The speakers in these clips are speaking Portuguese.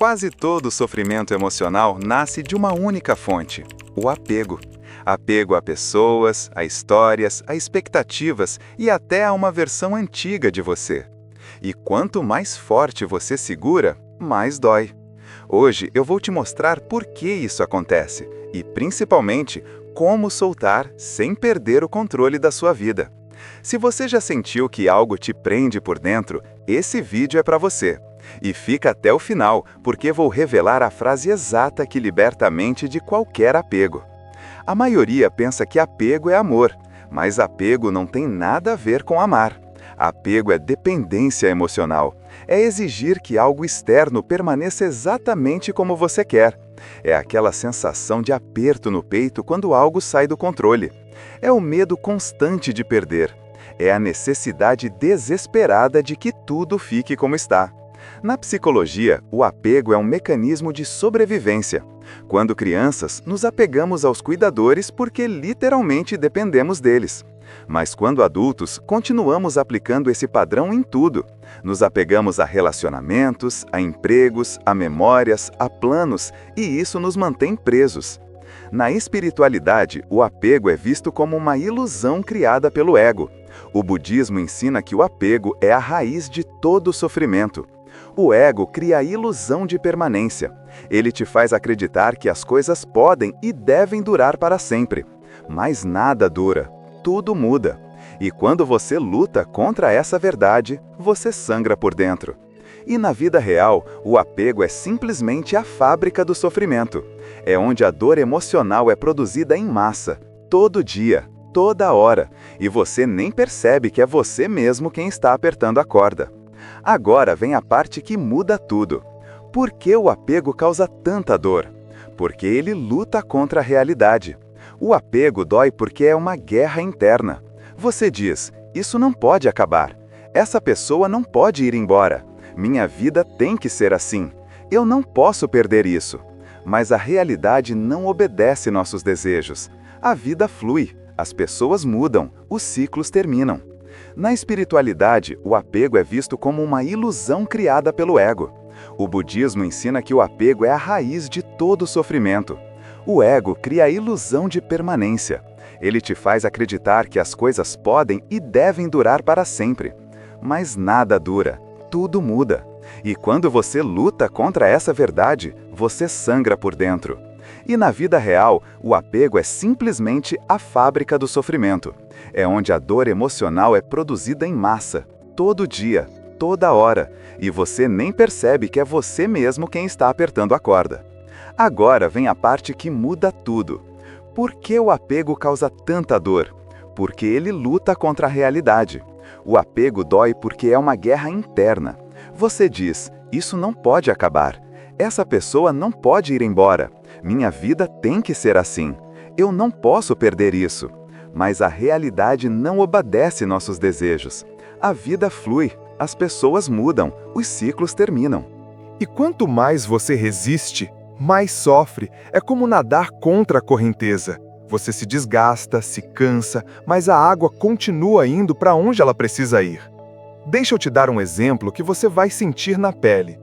Quase todo sofrimento emocional nasce de uma única fonte: o apego. Apego a pessoas, a histórias, a expectativas e até a uma versão antiga de você. E quanto mais forte você segura, mais dói. Hoje eu vou te mostrar por que isso acontece e, principalmente, como soltar sem perder o controle da sua vida. Se você já sentiu que algo te prende por dentro, esse vídeo é para você. E fica até o final, porque vou revelar a frase exata que liberta a mente de qualquer apego. A maioria pensa que apego é amor, mas apego não tem nada a ver com amar. Apego é dependência emocional. É exigir que algo externo permaneça exatamente como você quer. É aquela sensação de aperto no peito quando algo sai do controle. É o medo constante de perder. É a necessidade desesperada de que tudo fique como está. Na psicologia, o apego é um mecanismo de sobrevivência. Quando crianças, nos apegamos aos cuidadores porque literalmente dependemos deles. Mas quando adultos, continuamos aplicando esse padrão em tudo. Nos apegamos a relacionamentos, a empregos, a memórias, a planos, e isso nos mantém presos. Na espiritualidade, o apego é visto como uma ilusão criada pelo ego. O budismo ensina que o apego é a raiz de todo sofrimento. O ego cria a ilusão de permanência. Ele te faz acreditar que as coisas podem e devem durar para sempre. Mas nada dura. Tudo muda. E quando você luta contra essa verdade, você sangra por dentro. E na vida real, o apego é simplesmente a fábrica do sofrimento. É onde a dor emocional é produzida em massa, todo dia, toda hora, e você nem percebe que é você mesmo quem está apertando a corda. Agora vem a parte que muda tudo. Por que o apego causa tanta dor? Porque ele luta contra a realidade. O apego dói porque é uma guerra interna. Você diz, isso não pode acabar. Essa pessoa não pode ir embora. Minha vida tem que ser assim. Eu não posso perder isso. Mas a realidade não obedece nossos desejos. A vida flui, as pessoas mudam, os ciclos terminam. Na espiritualidade, o apego é visto como uma ilusão criada pelo ego. O budismo ensina que o apego é a raiz de todo sofrimento. O ego cria a ilusão de permanência. Ele te faz acreditar que as coisas podem e devem durar para sempre. Mas nada dura, tudo muda. E quando você luta contra essa verdade, você sangra por dentro. E na vida real, o apego é simplesmente a fábrica do sofrimento. É onde a dor emocional é produzida em massa, todo dia, toda hora, e você nem percebe que é você mesmo quem está apertando a corda. Agora vem a parte que muda tudo. Por que o apego causa tanta dor? Porque ele luta contra a realidade. O apego dói porque é uma guerra interna. Você diz, isso não pode acabar. Essa pessoa não pode ir embora. Minha vida tem que ser assim. Eu não posso perder isso. Mas a realidade não obedece nossos desejos. A vida flui, as pessoas mudam, os ciclos terminam. E quanto mais você resiste, mais sofre. É como nadar contra a correnteza. Você se desgasta, se cansa, mas a água continua indo para onde ela precisa ir. Deixa eu te dar um exemplo que você vai sentir na pele.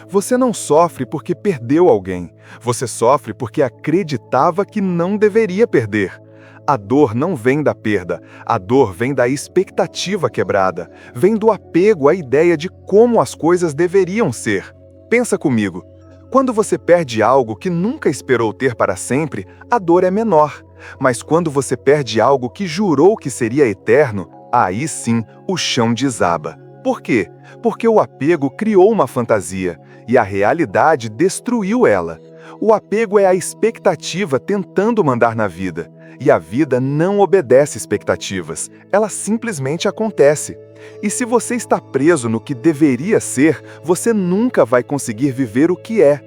Você não sofre porque perdeu alguém. Você sofre porque acreditava que não deveria perder. A dor não vem da perda. A dor vem da expectativa quebrada. Vem do apego à ideia de como as coisas deveriam ser. Pensa comigo. Quando você perde algo que nunca esperou ter para sempre, a dor é menor. Mas quando você perde algo que jurou que seria eterno, aí sim o chão desaba. Por quê? Porque o apego criou uma fantasia e a realidade destruiu ela. O apego é a expectativa tentando mandar na vida. E a vida não obedece expectativas, ela simplesmente acontece. E se você está preso no que deveria ser, você nunca vai conseguir viver o que é.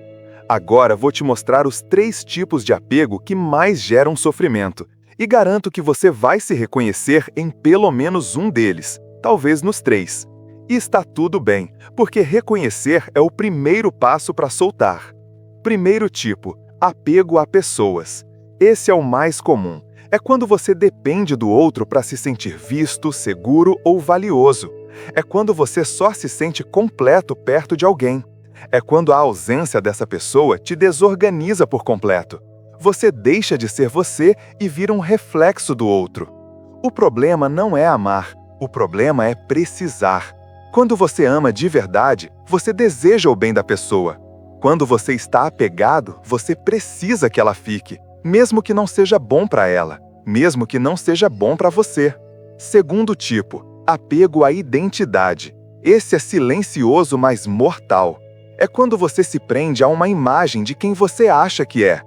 Agora vou te mostrar os 3 tipos de apego que mais geram sofrimento. E garanto que você vai se reconhecer em pelo menos um deles, talvez nos 3. E está tudo bem, porque reconhecer é o primeiro passo para soltar. Primeiro tipo, apego a pessoas. Esse é o mais comum. É quando você depende do outro para se sentir visto, seguro ou valioso. É quando você só se sente completo perto de alguém. É quando a ausência dessa pessoa te desorganiza por completo. Você deixa de ser você e vira um reflexo do outro. O problema não é amar, o problema é precisar. Quando você ama de verdade, você deseja o bem da pessoa. Quando você está apegado, você precisa que ela fique, mesmo que não seja bom para ela, mesmo que não seja bom para você. Segundo tipo, apego à identidade. Esse é silencioso, mas mortal. É quando você se prende a uma imagem de quem você acha que é.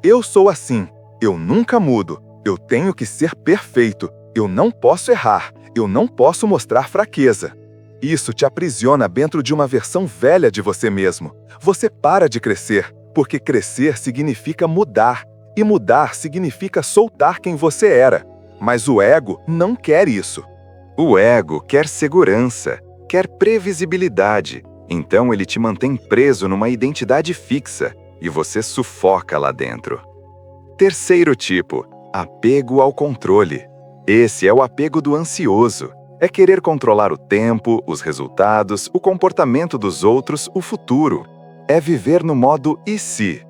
Eu sou assim, eu nunca mudo, eu tenho que ser perfeito, eu não posso errar, eu não posso mostrar fraqueza. Isso te aprisiona dentro de uma versão velha de você mesmo. Você para de crescer, porque crescer significa mudar, e mudar significa soltar quem você era. Mas o ego não quer isso. O ego quer segurança, quer previsibilidade. Então ele te mantém preso numa identidade fixa e você sufoca lá dentro. Terceiro tipo, apego ao controle. Esse é o apego do ansioso. É querer controlar o tempo, os resultados, o comportamento dos outros, o futuro. É viver no modo e se?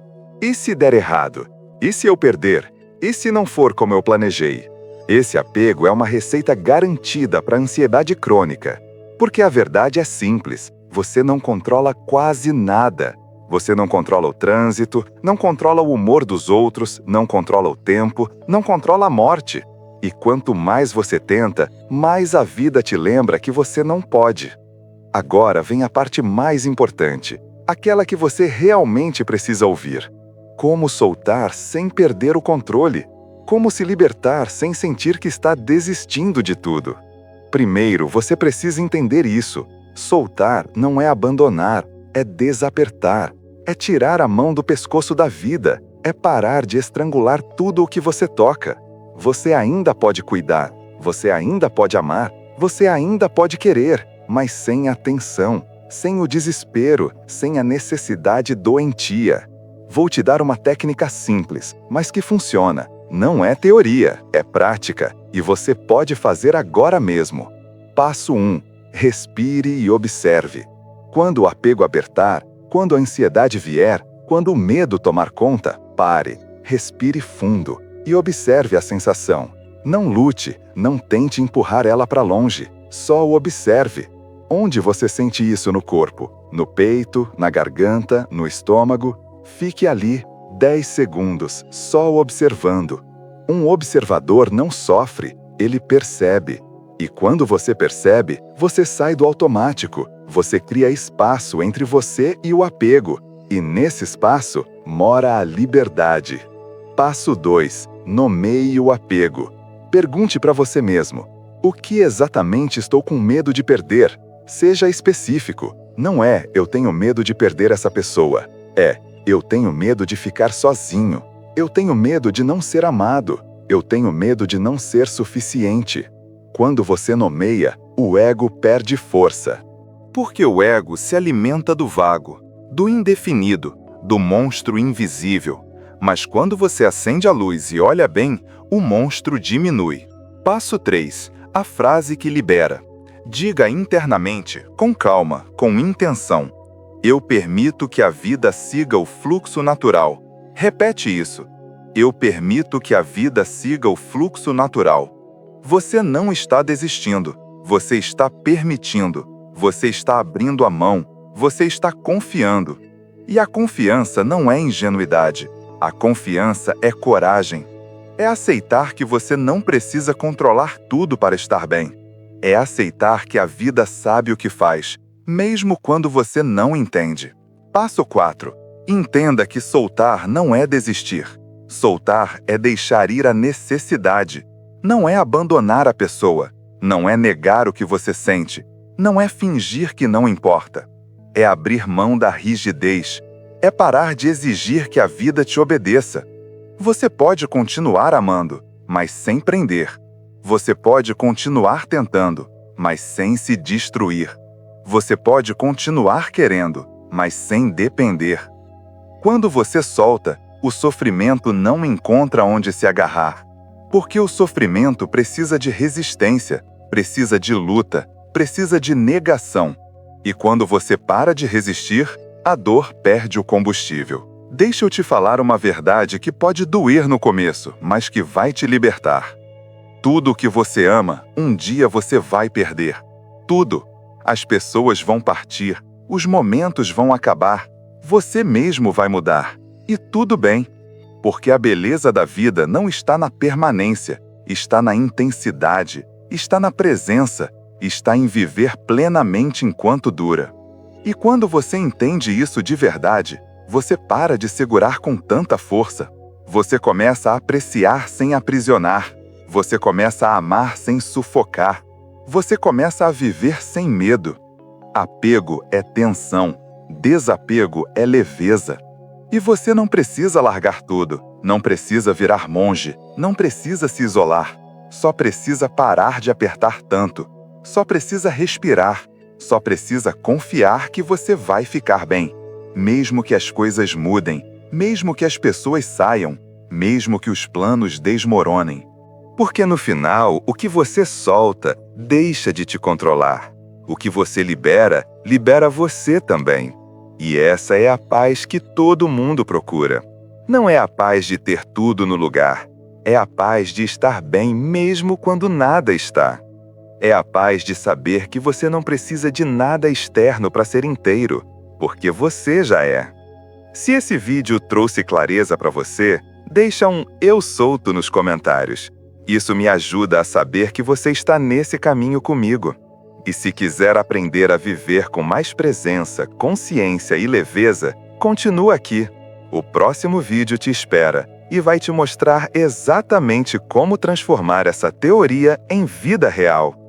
E se der errado? E se eu perder? E se não for como eu planejei? Esse apego é uma receita garantida para a ansiedade crônica. Porque a verdade é simples, você não controla quase nada. Você não controla o trânsito, não controla o humor dos outros, não controla o tempo, não controla a morte. E quanto mais você tenta, mais a vida te lembra que você não pode. Agora vem a parte mais importante, aquela que você realmente precisa ouvir. Como soltar sem perder o controle? Como se libertar sem sentir que está desistindo de tudo? Primeiro, você precisa entender isso. Soltar não é abandonar, é desapertar, é tirar a mão do pescoço da vida, é parar de estrangular tudo o que você toca. Você ainda pode cuidar, você ainda pode amar, você ainda pode querer, mas sem a tensão, sem o desespero, sem a necessidade doentia. Vou te dar uma técnica simples, mas que funciona. Não é teoria, é prática, e você pode fazer agora mesmo. Passo 1. Respire e observe. Quando o apego apertar, quando a ansiedade vier, quando o medo tomar conta, pare, respire fundo e observe a sensação. Não lute, não tente empurrar ela para longe, só o observe. Onde você sente isso no corpo? No peito, na garganta, no estômago? Fique ali 10 segundos, só observando. Um observador não sofre, ele percebe. E quando você percebe, você sai do automático. Você cria espaço entre você e o apego. E nesse espaço mora a liberdade. Passo 2. Nomeie o apego. Pergunte para você mesmo: o que exatamente estou com medo de perder? Seja específico. Não é eu tenho medo de perder essa pessoa. É eu tenho medo de ficar sozinho. Eu tenho medo de não ser amado. Eu tenho medo de não ser suficiente. Quando você nomeia, o ego perde força. Porque o ego se alimenta do vago, do indefinido, do monstro invisível. Mas quando você acende a luz e olha bem, o monstro diminui. Passo 3. A frase que libera. Diga internamente, com calma, com intenção: eu permito que a vida siga o fluxo natural. Repete isso. Eu permito que a vida siga o fluxo natural. Você não está desistindo, você está permitindo, você está abrindo a mão, você está confiando. E a confiança não é ingenuidade, a confiança é coragem. É aceitar que você não precisa controlar tudo para estar bem. É aceitar que a vida sabe o que faz, mesmo quando você não entende. Passo 4. Entenda que soltar não é desistir. Soltar é deixar ir a necessidade. Não é abandonar a pessoa. Não é negar o que você sente. Não é fingir que não importa. É abrir mão da rigidez. É parar de exigir que a vida te obedeça. Você pode continuar amando, mas sem prender. Você pode continuar tentando, mas sem se destruir. Você pode continuar querendo, mas sem depender. Quando você solta, o sofrimento não encontra onde se agarrar. Porque o sofrimento precisa de resistência, precisa de luta, precisa de negação. E quando você para de resistir, a dor perde o combustível. Deixa eu te falar uma verdade que pode doer no começo, mas que vai te libertar. Tudo o que você ama, um dia você vai perder. Tudo. As pessoas vão partir, os momentos vão acabar, você mesmo vai mudar. E tudo bem, porque a beleza da vida não está na permanência, está na intensidade, está na presença, está em viver plenamente enquanto dura. E quando você entende isso de verdade, você para de segurar com tanta força. Você começa a apreciar sem aprisionar. Você começa a amar sem sufocar. Você começa a viver sem medo. Apego é tensão. Desapego é leveza. E você não precisa largar tudo. Não precisa virar monge. Não precisa se isolar. Só precisa parar de apertar tanto. Só precisa respirar. Só precisa confiar que você vai ficar bem. Mesmo que as coisas mudem, mesmo que as pessoas saiam, mesmo que os planos desmoronem. Porque no final, o que você solta deixa de te controlar. O que você libera, libera você também. E essa é a paz que todo mundo procura. Não é a paz de ter tudo no lugar. É a paz de estar bem mesmo quando nada está. É a paz de saber que você não precisa de nada externo para ser inteiro, porque você já é. Se esse vídeo trouxe clareza para você, deixa um eu solto nos comentários. Isso me ajuda a saber que você está nesse caminho comigo. E se quiser aprender a viver com mais presença, consciência e leveza, continua aqui. O próximo vídeo te espera e vai te mostrar exatamente como transformar essa teoria em vida real.